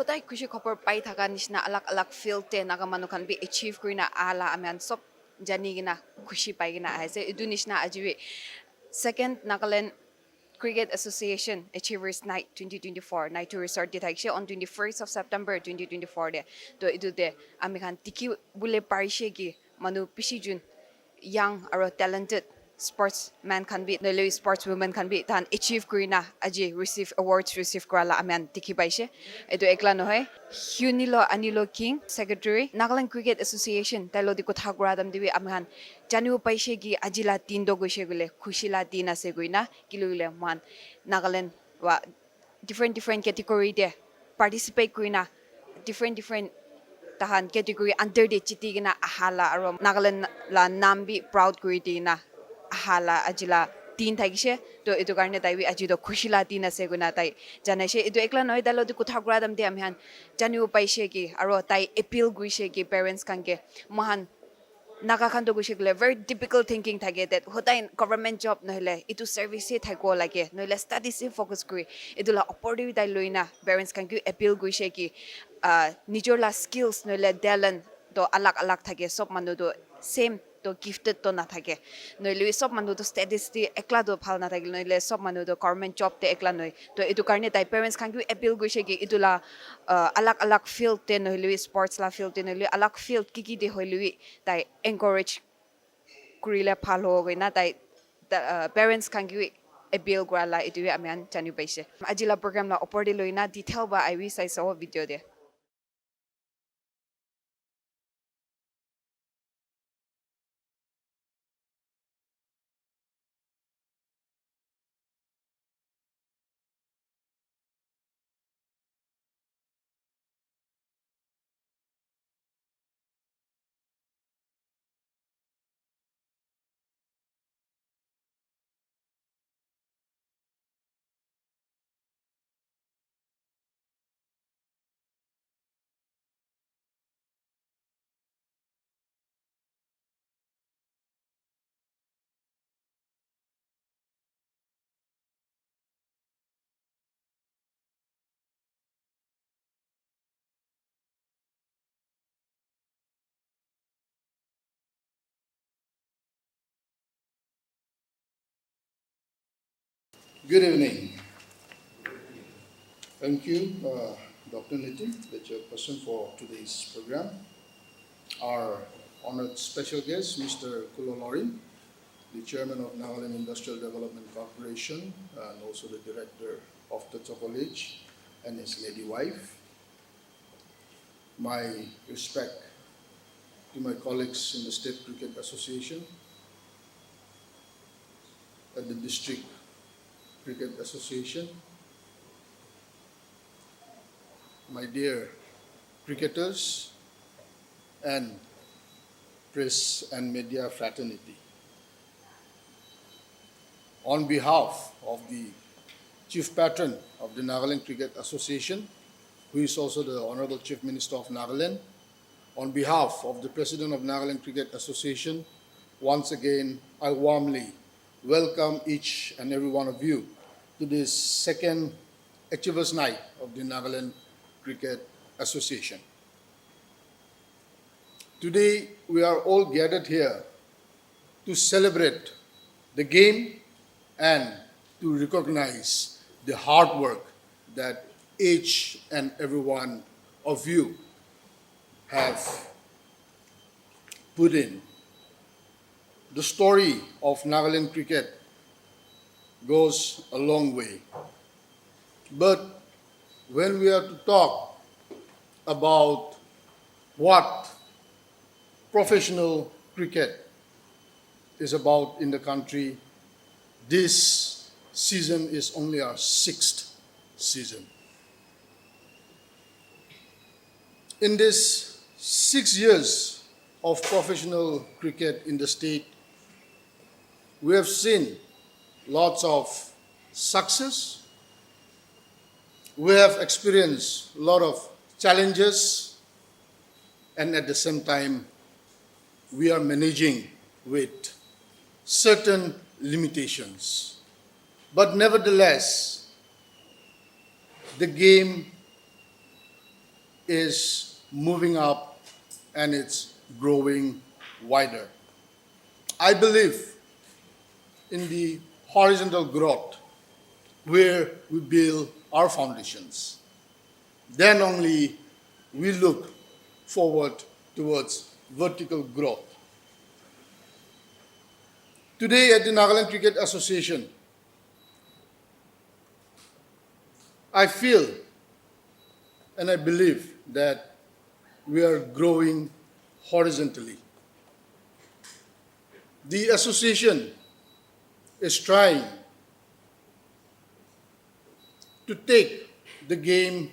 hodai kushi khopor pai thaka nishna alak alak field te naga manu khan bi achieve kurina ala amian sob jani gina khushi pai gina aise idu nishna ajiwi second Nagaland Cricket Association Achievers Night 2024 night to resort de thaikse on 21st of September 2024 de to idu de ami khan tiki bule parishe gi manu pishi jun young aro talented sportsman can be the sportswoman can be tan achieve kurina aji receive awards receive krala amen tiki paise edu ekla no hoy hunilo anilo king secretary Nagaland Cricket Association talo di kotha gura dam dibi amhan janu paise gi ajila tin do goise gule khushila din ase guina kilule man Nagaland wa different category de participate kurina different tahan category under de chiti gina ahala aro Nagaland la nambi proud kuri dina ahala ajila tin thagise to edu karne tai bi aji do khushila tin ase guna tai janaise edu ekla noi dalo du kutha gradam de amhan janu paise ki aro tai appeal guise ki parents kanke mahan naga khan to guise gele very typical thinking thage that hotai government job nohile itu service e thago lage noile studies e focus kuri edula opportunity loina parents kan ki appeal guise ki nijor la skills noile talent to alak alak thage sob manu do same to gifted to na thake noile sob manu to statistic ekla do phal na thake noile sob manu do government job te ekla noi to edu karne tai parents kan ki appeal guise ki idula alak alak field te noile sports la field te noile alak field ki de hoilui tai encourage kurile phal ho goina tai parents kan ki appeal gra la edu amian chanu paise ajila program la opor de loina detail ba I wish I saw a video de. Good evening. Thank you, Dr. Nitin, the chairperson for today's program. Our honored special guest, Mr. Kulolorin, the chairman of Nagaland Industrial Development Corporation, and also the director of the College, and his lady wife. My respect to my colleagues in the State Cricket Association, and the District Cricket Association, my dear cricketers and press and media fraternity. On behalf of the Chief Patron of the Nagaland Cricket Association, who is also the Honorable Chief Minister of Nagaland, on behalf of the President of Nagaland Cricket Association, once again, I warmly welcome each and every one of you to this second Achievers Night of the Nagaland Cricket Association. Today, we are all gathered here to celebrate the game and to recognize the hard work that each and every one of you have put in. The story of Nagaland cricket goes a long way. But when we are to talk about what professional cricket is about in the country, this season is only our sixth season. In this 6 years of professional cricket in the state, we have seen lots of success. We have experienced a lot of challenges, and at the same time, we are managing with certain limitations. But nevertheless, the game is moving up and it's growing wider. I believe in the horizontal growth where we build our foundations. Then only we look forward towards vertical growth. Today at the Nagaland Cricket Association, I feel and I believe that we are growing horizontally. The association is trying to take the game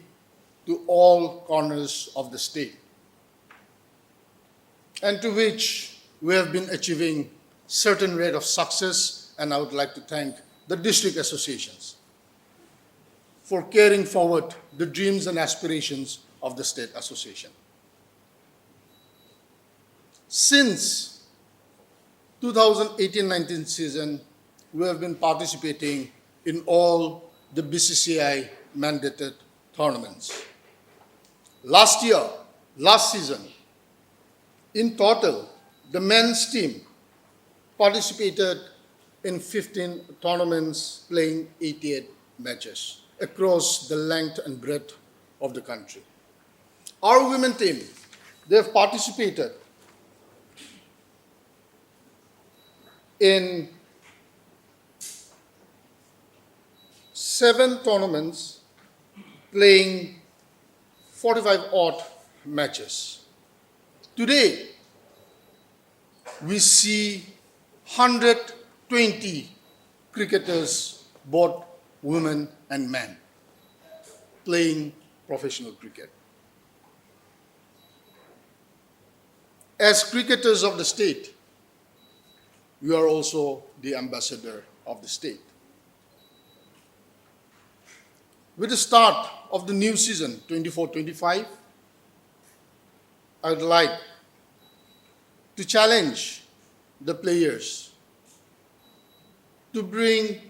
to all corners of the state, and to which we have been achieving certain rate of success, and I would like to thank the district associations for carrying forward the dreams and aspirations of the state association. Since 2018-19 season, we have been participating in all the BCCI mandated tournaments. Last season, in total, the men's team participated in 15 tournaments, playing 88 matches across the length and breadth of the country. Our women team, they have participated in 7 tournaments, playing 45 odd matches. Today, we see 120 cricketers, both women and men, playing professional cricket. As cricketers of the state, we are also the ambassador of the state. With the start of the new season, 24-25, I would like to challenge the players to bring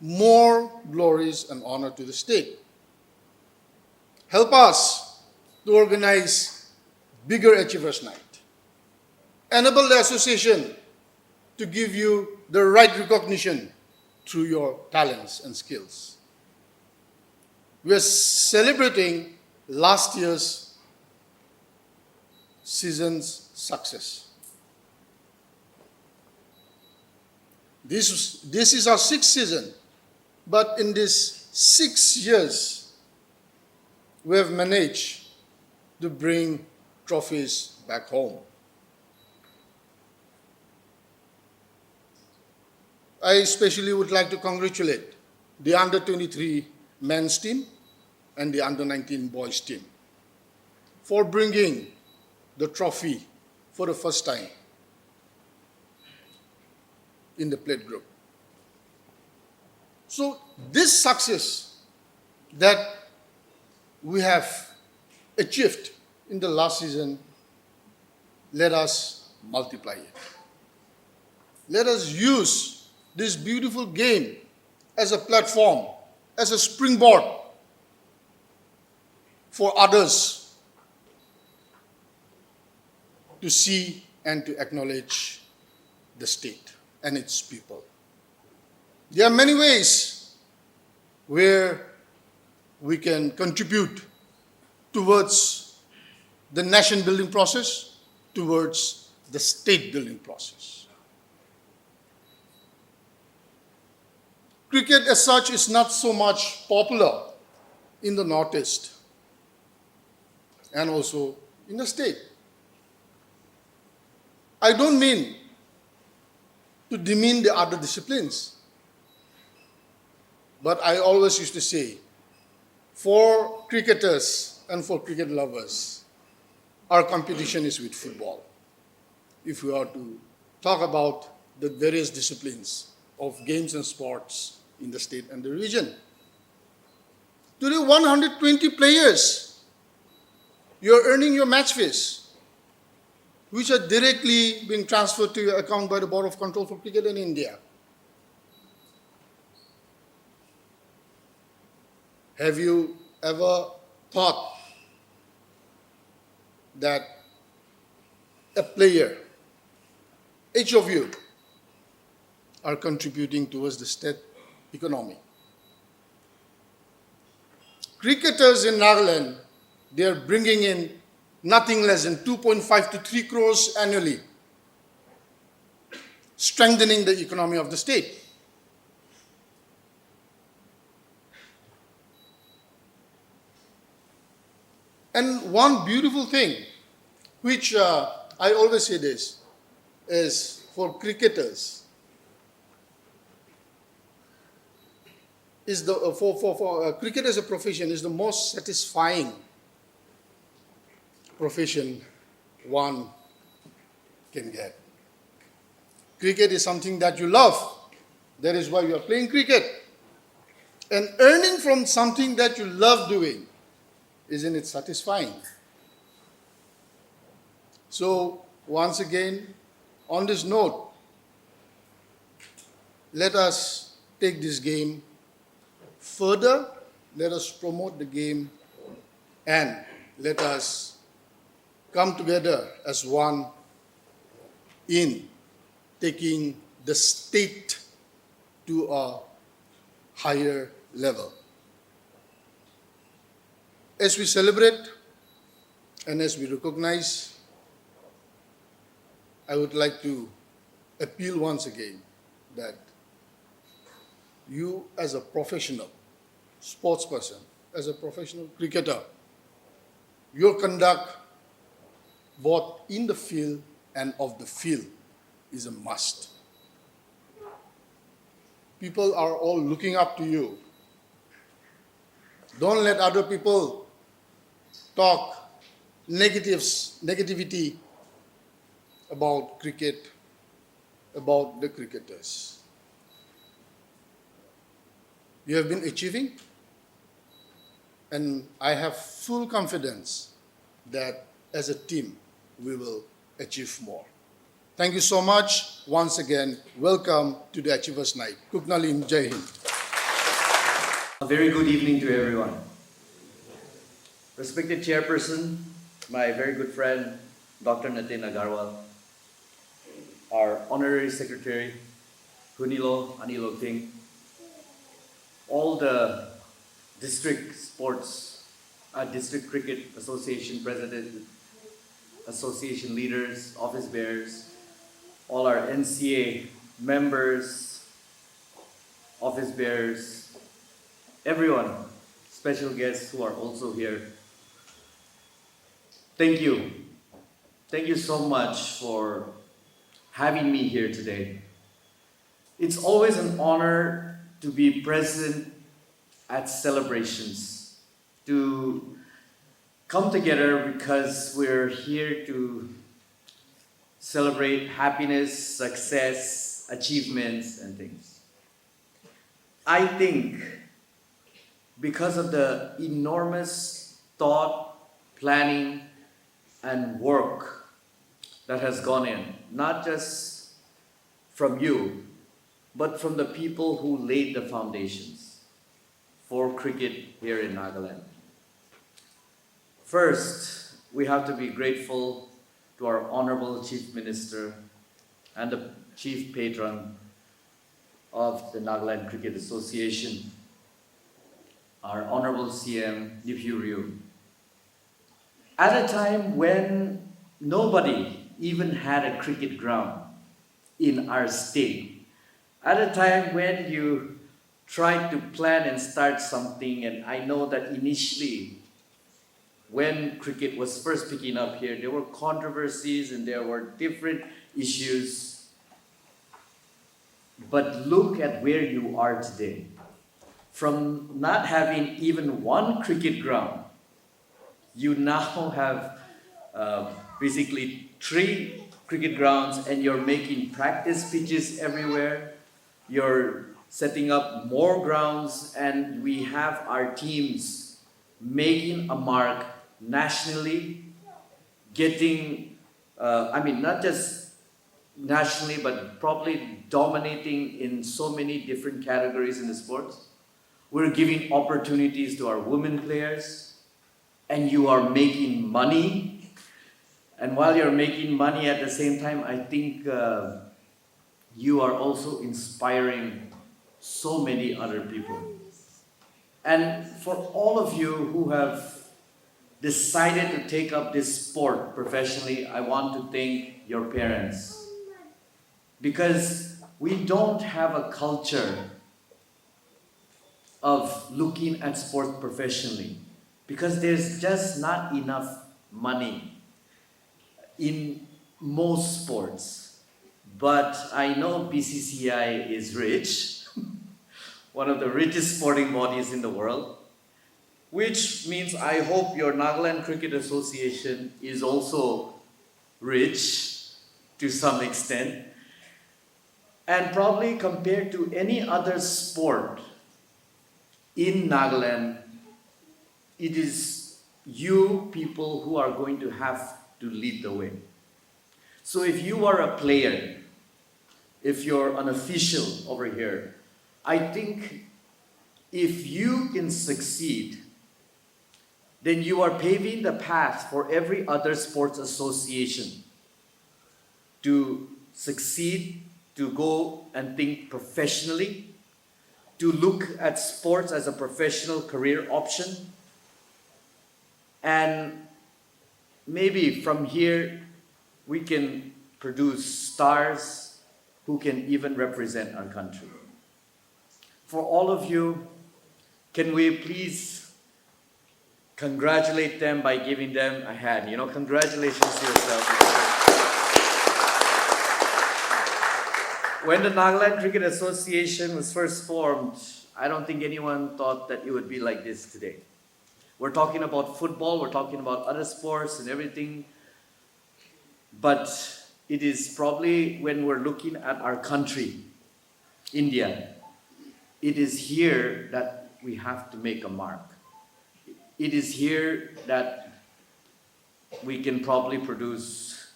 more glories and honor to the state. Help us to organize bigger Achievers Night. Enable the association to give you the right recognition through your talents and skills. We are celebrating last year's season's success. This is our 6th season, but in these 6 years, we have managed to bring trophies back home. I especially would like to congratulate the under-23 men's team and the under-19 boys team for bringing the trophy for the first time in the plate group. So this success that we have achieved in the last season, let us multiply it. Let us use this beautiful game as a platform, as a springboard for others to see and to acknowledge the state and its people. There are many ways where we can contribute towards the nation building process, towards the state building process. Cricket as such is not so much popular in the Northeast and also in the state. I don't mean to demean the other disciplines, but I always used to say, for cricketers and for cricket lovers, our competition is with football. If we are to talk about the various disciplines of games and sports in the state and the region. Today, 120 players, you're earning your match fees, which are directly being transferred to your account by the Board of Control for Cricket in India. Have you ever thought that a player, each of you, are contributing towards the state economy. Cricketers in Nagaland, they are bringing in nothing less than 2.5 to 3 crores annually, strengthening the economy of the state. And one beautiful thing, which I always say this, is for cricketers, is the for cricket as a profession is the most satisfying profession one can get. Cricket is something that you love. That is why you are playing cricket. And earning from something that you love doing, isn't it satisfying? So, once again, on this note, let us take this game further, let us promote the game, and let us come together as one in taking the state to a higher level. As we celebrate and as we recognize, I would like to appeal once again that you as a professional sports person, as a professional cricketer, your conduct both in the field and off the field is a must. People are all looking up to you. Don't let other people talk negativity about cricket, about the cricketers. You have been achieving, and I have full confidence that as a team, we will achieve more. Thank you so much. Once again, welcome to the Achievers Night. Kuknalim Jai Hind. A very good evening to everyone. Respected Chairperson, my very good friend, Dr. Natin Agarwal, our Honorary Secretary, Hunilo Aniloting, all the district cricket association president, association leaders, office bearers, all our NCA members, office bearers, everyone, special guests who are also here. Thank you. Thank you so much for having me here today. It's always an honor to be present at celebrations, to come together because we're here to celebrate happiness, success, achievements, and things. I think because of the enormous thought, planning, and work that has gone in, not just from you, but from the people who laid the foundations for cricket here in Nagaland. First, we have to be grateful to our Honorable Chief Minister and the Chief Patron of the Nagaland Cricket Association, our Honorable CM Niphu Ryu. At a time when nobody even had a cricket ground in our state, at a time when you tried to plan and start something, and I know that initially when cricket was first picking up here, there were controversies and there were different issues. But look at where you are today. From not having even one cricket ground, you now have basically 3 cricket grounds, and you're making practice pitches everywhere. You're setting up more grounds, and we have our teams making a mark nationally, getting, not just nationally, but probably dominating in so many different categories in the sports. We're giving opportunities to our women players, and you are making money. And while you're making money at the same time, I think you are also inspiring so many other people. And for all of you who have decided to take up this sport professionally, I want to thank your parents. Because we don't have a culture of looking at sports professionally. Because there's just not enough money in most sports. But I know BCCI is rich, one of the richest sporting bodies in the world, which means I hope your Nagaland Cricket Association is also rich to some extent. And probably compared to any other sport in Nagaland, it is you people who are going to have to lead the way. So if you are a player, if you're an official over here, I think if you can succeed, then you are paving the path for every other sports association to succeed, to go and think professionally, to look at sports as a professional career option. And maybe from here, we can produce stars who can even represent our country. For all of you, can we please congratulate them by giving them a hand? You know, congratulations to yourself. When the Nagaland Cricket Association was first formed, I don't think anyone thought that it would be like this today. We're talking about football, we're talking about other sports and everything, but it is probably when we're looking at our country, India, it is here that we have to make a mark. It is here that we can probably produce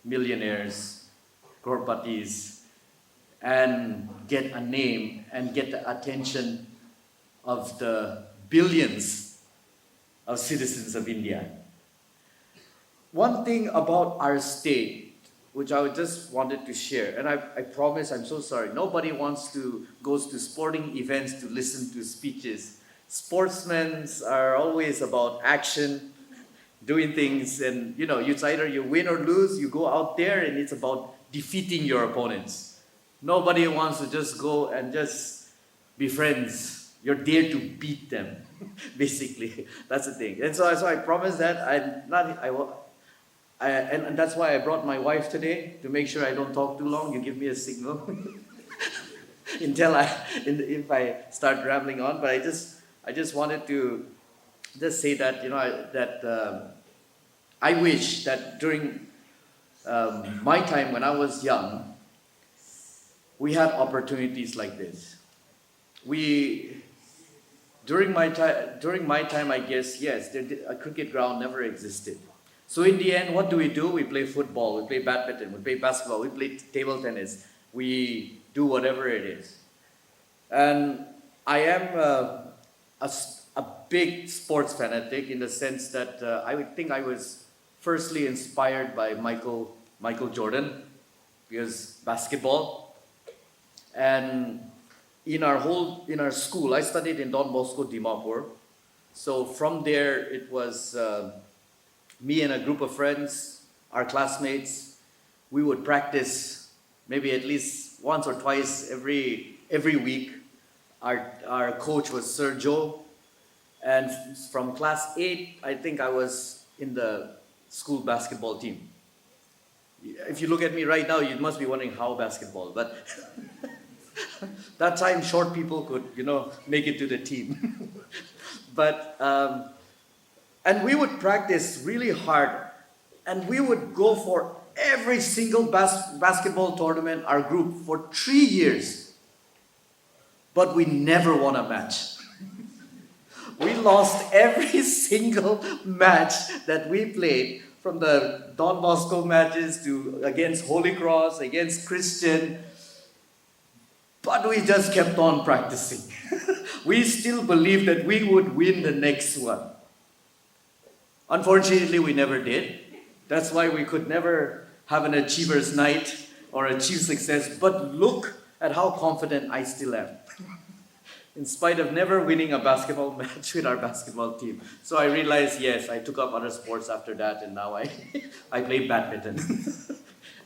millionaires, crorepati's, and get a name and get the attention of the billions of citizens of India. One thing about our state, which I just wanted to share, and I promise, I'm so sorry, nobody goes to sporting events to listen to speeches. Sportsmen are always about action, doing things, and it's either you win or lose, you go out there and it's about defeating your opponents. Nobody wants to just go and just be friends. You're there to beat them, basically. That's the thing. And so I promise that and that's why I brought my wife today, to make sure I don't talk too long. You give me a signal if I start rambling on. But I just wanted to just say that I wish that during my time when I was young, we had opportunities like this. During my time, I guess, yes, a cricket ground never existed. So in the end, what do? We play football, we play badminton, we play basketball, we play table tennis, we do whatever it is. And I am a big sports fanatic, in the sense that I would think I was firstly inspired by Michael Jordan, because basketball. And in our school, I studied in Don Bosco, Dimapur. So from there, it was me and a group of friends, our classmates. We would practice maybe at least once or twice every week. Our coach was Sir Joe. And from class 8, I think I was in the school basketball team. If you look at me right now, you must be wondering how basketball, but that time short people could, make it to the team. But, and we would practice really hard, and we would go for every single basketball tournament, our group, for 3 years. But we never won a match. We lost every single match that we played, from the Don Bosco matches to against Holy Cross, against Christian. But we just kept on practicing. We still believed that we would win the next one. Unfortunately, we never did. That's why we could never have an achiever's night or achieve success. But look at how confident I still am, in spite of never winning a basketball match with our basketball team. So I realized, yes, I took up other sports after that, and now I, I play badminton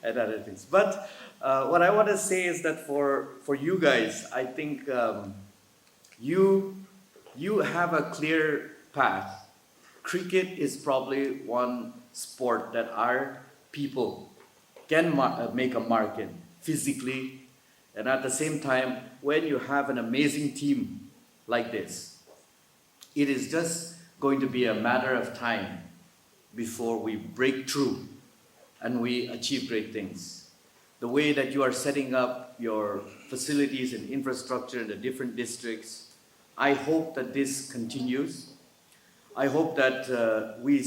and other things. But what I want to say is that for you guys, I think you have a clear path. Cricket is probably one sport that our people can make a mark in physically, and at the same time, when you have an amazing team like this, it is just going to be a matter of time before we break through and we achieve great things. The way that you are setting up your facilities and infrastructure in the different districts, I hope that this continues. I hope that we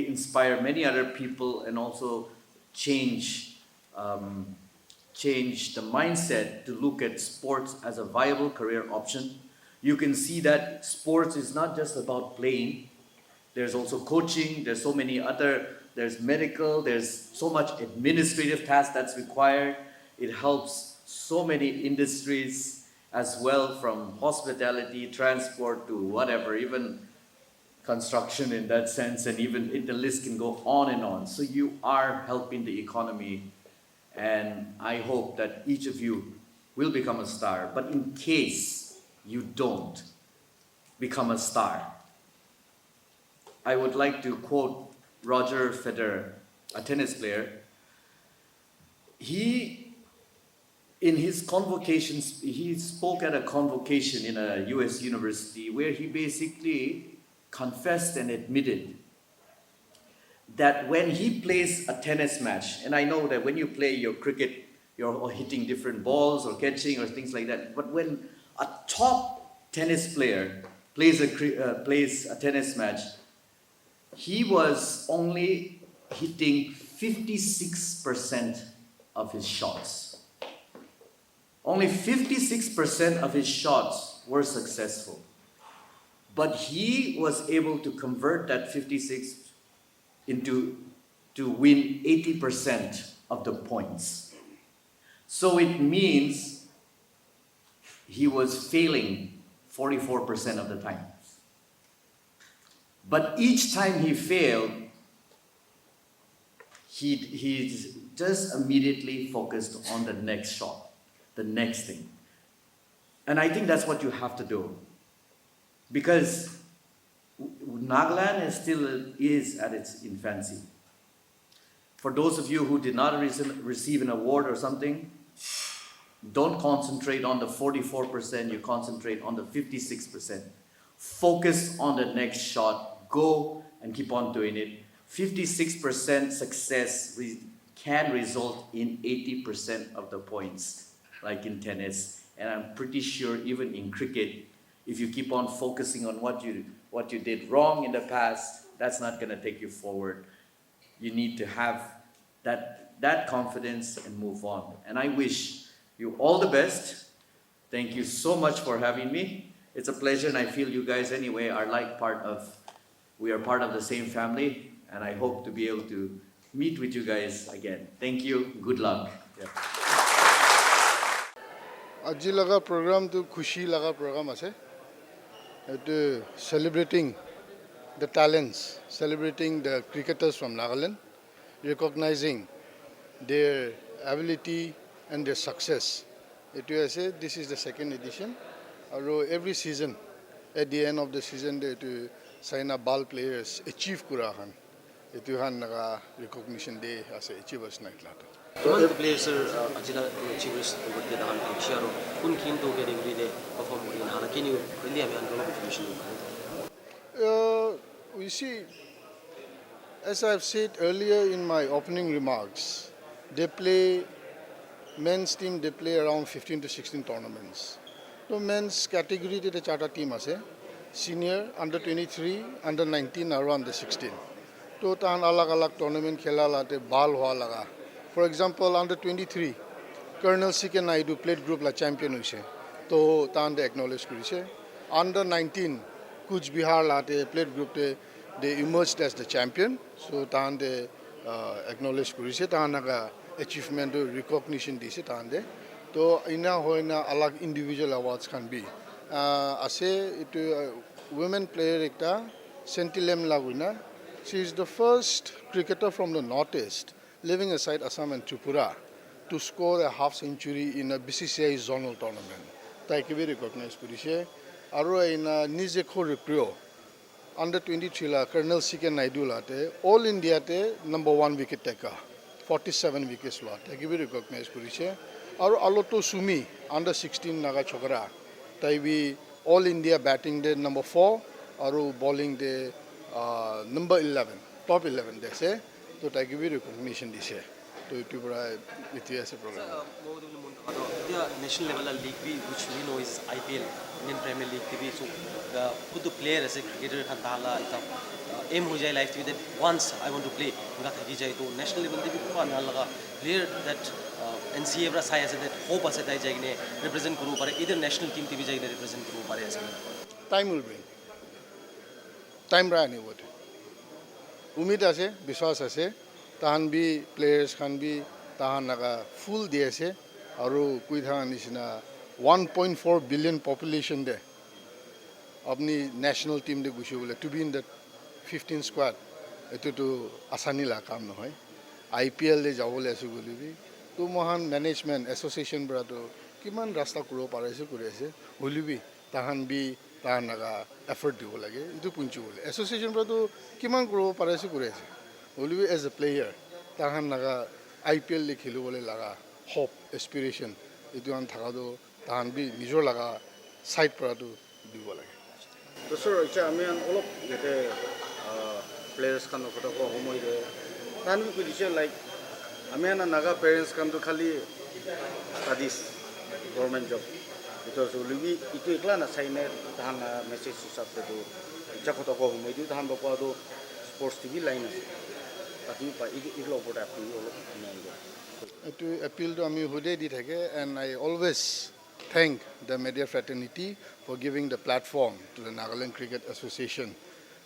inspire many other people and also change the mindset to look at sports as a viable career option. You can see that sports is not just about playing. There's also coaching, there's so many other, there's medical, there's so much administrative tasks that's required. It helps so many industries as well, from hospitality, transport to whatever, even construction in that sense, and even the list can go on and on. So you are helping the economy, and I hope that each of you will become a star. But in case you don't become a star, I would like to quote Roger Federer, a tennis player. In his convocations, he spoke at a convocation in a US university where he basically confessed and admitted that when he plays a tennis match, and I know that when you play your cricket, you're hitting different balls or catching or things like that, but when a top tennis player plays a tennis match, he was only hitting 56% of his shots. Only 56% of his shots were successful. But he was able to convert that 56 to win 80% of the points. So it means he was failing 44% of the time. But each time he failed, he just immediately focused on the next shot, the next thing. And I think that's what you have to do. Because Nagaland is at its infancy. For those of you who did not receive an award or something, don't concentrate on the 44%, you concentrate on the 56%. Focus on the next shot, go and keep on doing it. 56% success can result in 80% of the points, like in tennis. And I'm pretty sure even in cricket, if you keep on focusing on what you did wrong in the past, that's not going to take you forward. You need to have that confidence and move on. And I wish you all the best. Thank you so much for having me. It's a pleasure, and I feel you guys anyway are we are part of the same family, and I hope to be able to meet with you guys again. Thank you. Good luck. Yeah. আজি লগা প্ৰগ্ৰামটো খুশি লগা programme আছে এইটো celebrating the talents, celebrating the cricketers from Nagaland, recognizing their ability and their success. এইটো আছে, this is the second edition. আৰু every season, at the end of the season, এইটো চাইনা ball players achieve কৰা হান এইটো হান লগা recognition day আছে achievers night লাটো One players ajila achievers would get on Sharo, Kunkin to get every perform in Hana. Can you really have information? We see, as I've said earlier in my opening remarks, they play, men's team, they play around 15 to 16 tournaments. So men's category, the charter team is senior, under 23, under 19, or under 16. So tan alag tournament khela late ball hua laga. For example, under 23, Colonel C.K. Naidu played group la champion hoise. So tan they acknowledge krise. Under 19, Kuch Bihar late played group they emerged as the champion. So tan they acknowledge কৰিছে তাহানাকা achievement recognition দিছে তাহাঁতে তো ইনা হয় না আলাগ individual awards খান B আছে এইটো women player একটা Sentilem Laguna. She is the first cricketer from the northeast living aside Assam and Tripura to score a half century in a BCCI zonal tournament. তাইকে B recognize কৰিছে আৰু ইনা নিজে খৰিপ্ৰিয় under 23 la Colonel C.K. Naidu late all India te number 1 wicket taker 47 wickets lot taiki bi recognize korise aru aloto sumi under 16 naga chokra tai bi all India batting de number 4 aru bowling de number 11 top 11 de se to taiki bi recognition dise to itu pura its a program the national level league which we know is IPL Indian Premier League TV so the player as a cricketer kan tala ita aim ho jai life that once I want to play nga thaki jai to national level TV ko na laga player that NCA bra sai as that hope as dai jai ne represent kuru pare either national team TV jai ne represent kuru pare as time will bring time ra ani bote umid ase biswas ase tahan bi players khan bi tahan naga full diase aru kui thaga nisina 1.4 billion population de apni national team de gushi bole to be in that 15 squad etu to asani la kam no hoy IPL de jabole asu bolibi to mohan management association bra to kiman rasta kuro parese kuri ase bolibi tahan bi tahan naga effort dibo lage etu punchu bole association bra to kiman kuro parese kuri ase bolibi as a player tahan naga IPL le khilu bole laga hope aspiration etu an thaga do tahan bi nijor laga side para to dibo lage তো sir এটা আমি অলপ যেতে players খান কথা কো সময় দে তান B কইছে like আমি না নাগা প্যারেন্টস কাম তো খালি স্টাডিজ গভর্নমেন্ট জব বিকজ উলিবি ইটো একলা না সাইনে তাহান মেসেজ হিসাবে তো ইচ্ছা কথা কো সময় দিও তাহান বাপা তো স্পোর্টস টিভি লাইন আছে তাকি পা ইগলো ওপর আপনি অলপ main to appeal to ami hude di thake and I always thank the media fraternity for giving the platform to the Nagaland Cricket Association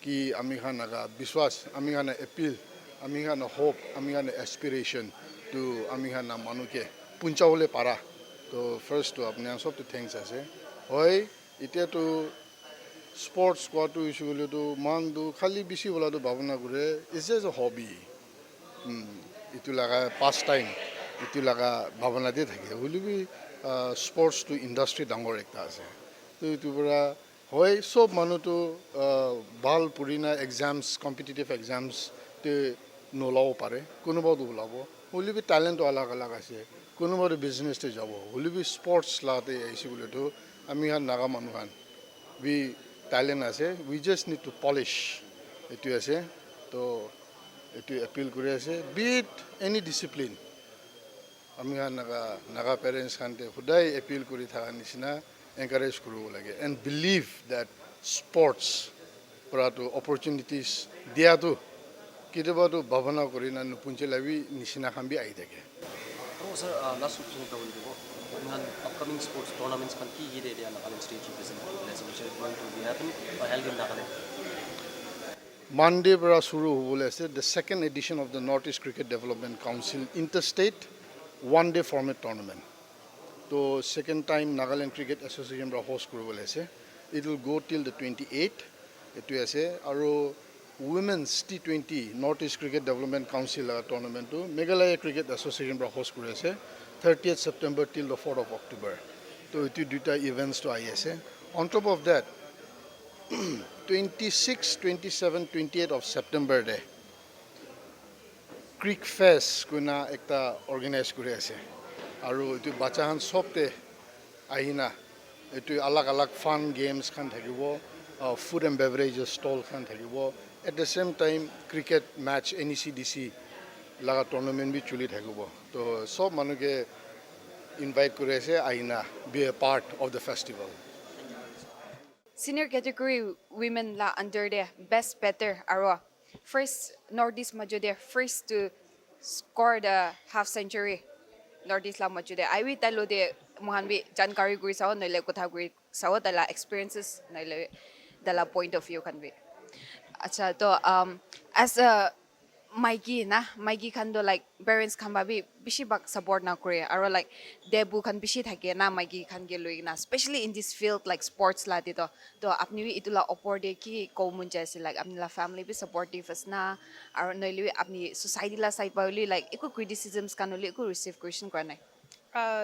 ki ami khan naga biswas ami khan appeal ami khan hope ami khan aspiration to ami khan manuke puncha hole para to first to apne sob to thanks ase hoy ite to sports ko to issue le to man do khali bisi bola to bhavana kore is just a hobby itu laga pastime itu laga bhavana de thake holibi sports to industry dangor ekta ase to itu pura hoy sob manu to bal purina exams competitive exams te nolao pare kono ba do labo holibi talent alag alag ase kono ba business te jabo holibi sports la te aisi bole to ami han naga manu han we talent ase we just need to polish itu ase to itu appeal kuri ase be it any discipline আমি naga parents khante hudai appeal kuri thaga nisina encourage kuru lage and believe that sports prato opportunities dia to kideba to bhavana kuri na punche labi nisina khambi ai thake oh sir last question ta wol debo ngan upcoming sports tournaments kan ki gi de dia Nagaland state representative which is going to be happen or held in Nagaland Monday bra shuru hobole ase the second edition of the Northeast Cricket Development Council interstate one day format tournament to second time Nagaland Cricket Association bra host koribole ase it will go till the 28th etu ase aru women's T20 Northeast Cricket Development Council tournament to Meghalaya Cricket Association bra host kori ase 30th September till the 4th of October to etu duta events to ai ase on top of that 26 27 28 of September day Creek Fest kuna ekta organize kuri ase aru etu bacha han sobte ahina etu alag alag fun games khan thakibo food and beverages stall khan thakibo at the same time cricket match NECDC laga tournament bi chuli thakibo to sob manuke invite kuri ase ahina be a part of the festival senior category women la under the best better aro first northeast majude first to score the half century northeast la majude I wi talo de mohan bi jankari guri saw noile kotha guri saw dala experiences noile dala point of view kan bi acha to as a maigi khan do like parents khan ba bi bishi bak support na kore aro like debu khan bishi thake na maigi khan ge loi na especially in this field like sports la de to apni bi itula opor de ki ko mun jaise like apni la family bi supportive as na aro noili apni society la sai pauli like eku criticisms kan oli eku receive question kora nai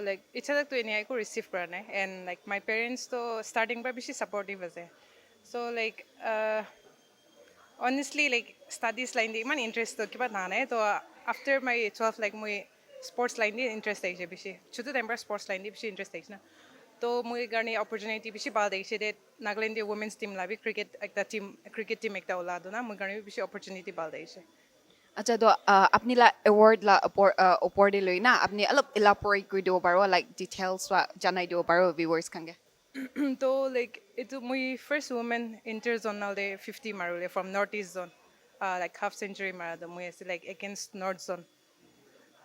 Like it's like to any I could receive grant and like my parents to starting by bishi supportive as so like honestly like studies line di man interest to kiba na to after my 12 like my sports line di interest ai bishi chutu time sports line di bishi interest ai na to moi garni opportunity bishi ba dai that Nagaland women's team labi cricket like the team cricket team ekta ola do na moi garni bishi opportunity ba dai acha do apni la award la opor de loi na apni alop elaborate koi do baro like details wa janai do baro viewers kan ge So like it my first woman interzonal de 50 marule from northeast zone, like half century marathon. We like against north zone.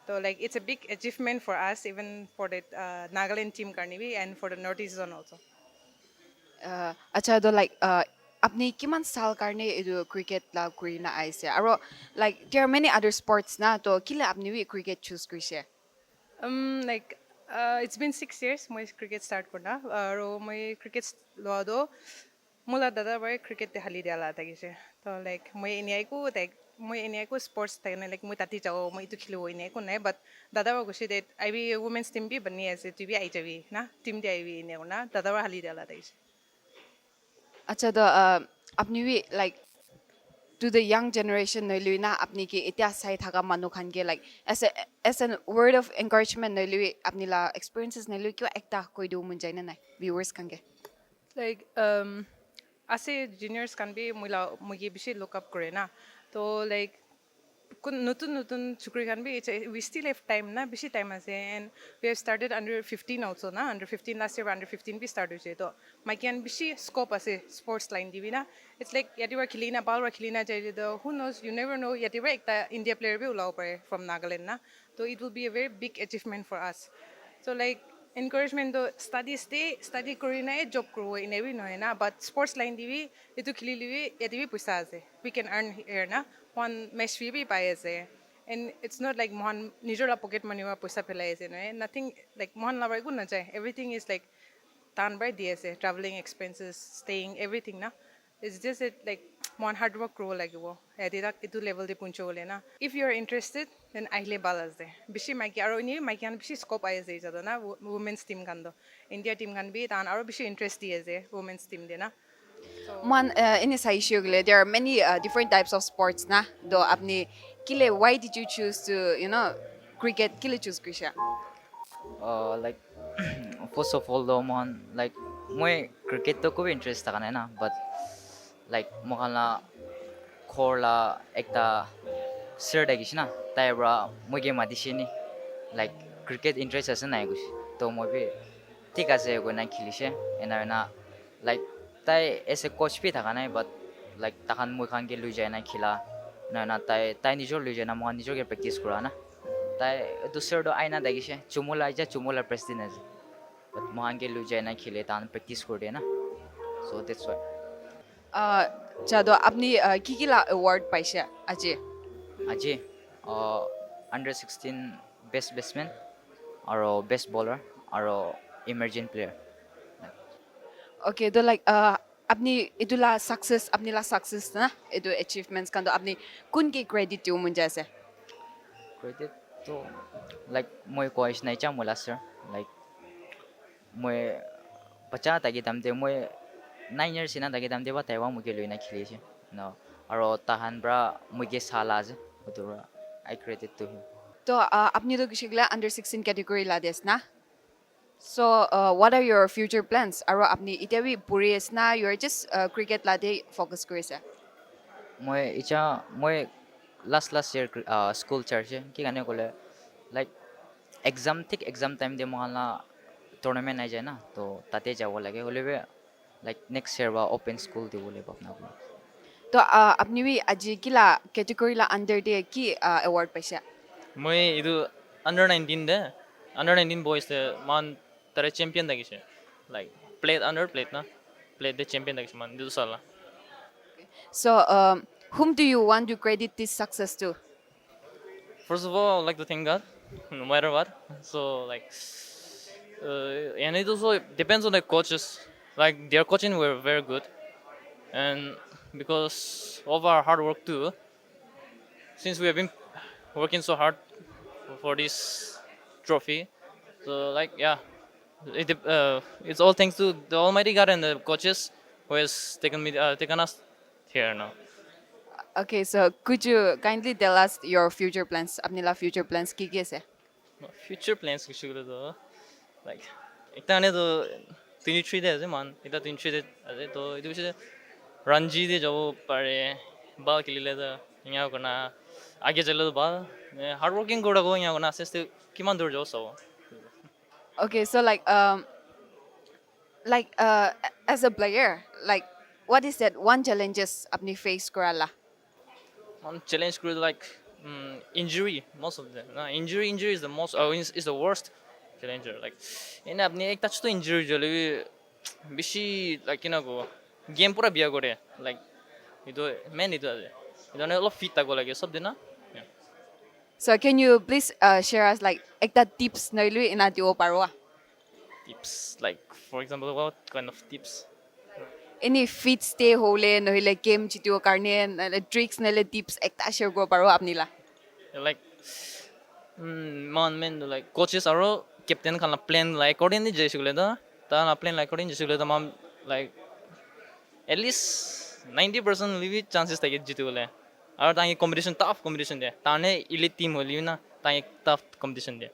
So like it's a big achievement for us, even for the Nagaland team Carnivi and for the northeast zone also. acha do like apni kiman sal karne edu cricket la kuri na aise aro like there are many other sports na to kila apni wi cricket choose kuise Like it's been 6 years. My cricket start korna. My cricket lo do. Mula dada by cricket te hali diala tagise. So like my ini ko like my ini ko sports tagna like my tati chao my itu khilo ini ko nahi but dada ba gushi that I be women's team bi bani as to be I javi na team dia I be ini na dada ba hali diala tagise. acha do apni wi like to the young generation no lui na apni ki itia sai thaga manu khan ge like as a word of encouragement no lui apni la experiences no lui kyo ekta koi do mun jaina nai viewers khan ge Like ase juniors can be mula mugi bishi look up kore na to like nutun nutun chukri can be we still have time na bishi time ase and we have started under 15 also na under 15 last year under 15 we started je to my can bishi scope ase sports line divi na it's like yati wa khilina bal wa khilina jai the who knows you never know yati wa ekta India player bhi ulao pare from Nagaland na so it will be a very big achievement for us so like encouragement to study kori na job kuro in every no na but sports line divi itu khili livi yati bhi paisa ase we can earn here na one mesh fee bhi pai ase and it's not like mohan nijor la pocket money wa paisa phelai ase no nothing like mohan la bai gun na chai everything is like done by DSA traveling expenses staying everything na it's just it like mohan hard work kuro lagibo yati tak itu level de puncho bole na if you are interested then aile balas de bishi maiki aro ni maiki an bishi scope ai ase jado na women's team kan do India team kan bi tan aro bishi interest di ase women's team de na man in sa issue gle there are many different types of sports na do apni kile why did you choose to cricket kile choose krisha Like first of all though mon like moi cricket to ko interest ta kana na but like mokala khorla ekta sir da gishna tai bra moi ge madishini like cricket interest ase na gush to moi be ঠিক আছে go na khilishe ena na like tai as a coach bhi thaka nai but like takan moi khan ge lui jai na khila na tai nijor lui jai na mo nijor ge practice kora na tai dusar do aina dagise chumula president ase but mohan ge lui jai na khile tan practice kor de na so that's why jado apni kikila award paise aje aji under 16 best batsman aro best bowler aro emerging player okay do like apni idula success apni la success na edu achievements kan do apni kun ki credit tu mun jaise credit to like moi coach nai cha mula sir like moi bacha ta gi tamde moi 9 years ina ta gi tamde ba taiwa mu ge lui na khili che no aro tahan bra mu ge sala je utura I credit to him to apni do gishigla under 16 category la des na so what are your future plans aro apni itewi puries na you are just cricket la de focus kurise moi last year school church ki gane kole like exam time de mohala tournament ai jai na to tate jabo lage holebe like next year ba open school de bole bapna ko to apni wi aji kila category la under de ki award paise মই ಇದು under 19 ದೆ under 19 boys ದೆ ಮಾನ್ ತರ champion ದಗಿಸೆ like plate under plate ನಾ plate ದೆ champion ದಗಿಸೆ ಮಾನ್ ಇದು ಸಲ so whom do you want to credit this success to first of all, I would like to thank God, no matter what. So like, and it also depends on the coaches. Like their coaching were very good, and because of our hard work too, since we have been working so hard for this trophy, so like yeah, it's all thanks to the Almighty God and the coaches who has taken us here now. Okay, so could you kindly tell us your future plans? Apnila future plans ki ki ase? Future plans কিছু গুলো তো like একটা আনে তো 23 তে আছে মান এটা 23 তে আছে তো itu bisa ranji de jabo pare bal kilile da nya ko na age chalo ba hard working goda ko nya ko na aste kiman dur jo so Okay, so as a player, like what is that one challenges apni face korala? on challenge crew like injury most of them injury is the most is the worst challenger like in apni ek touch to injury jole beshi like you know go game pura biya gore like itu main itu ase itu ne lot fit ta go lage sob dina yeah. So can you please share us like ekta tips noilu ina dio parwa? Tips like for example what kind of tips Any fit stay hole nohile game jitio karne tricks nele tips ekta share go parwa apnila. like man men like coaches aro captain kan plan like according ni jesigule da ta na plan like according jesigule da mam like at least 90% live chances take jitule aro ta competition tough competition de ta ne elite team holi na ta tough competition de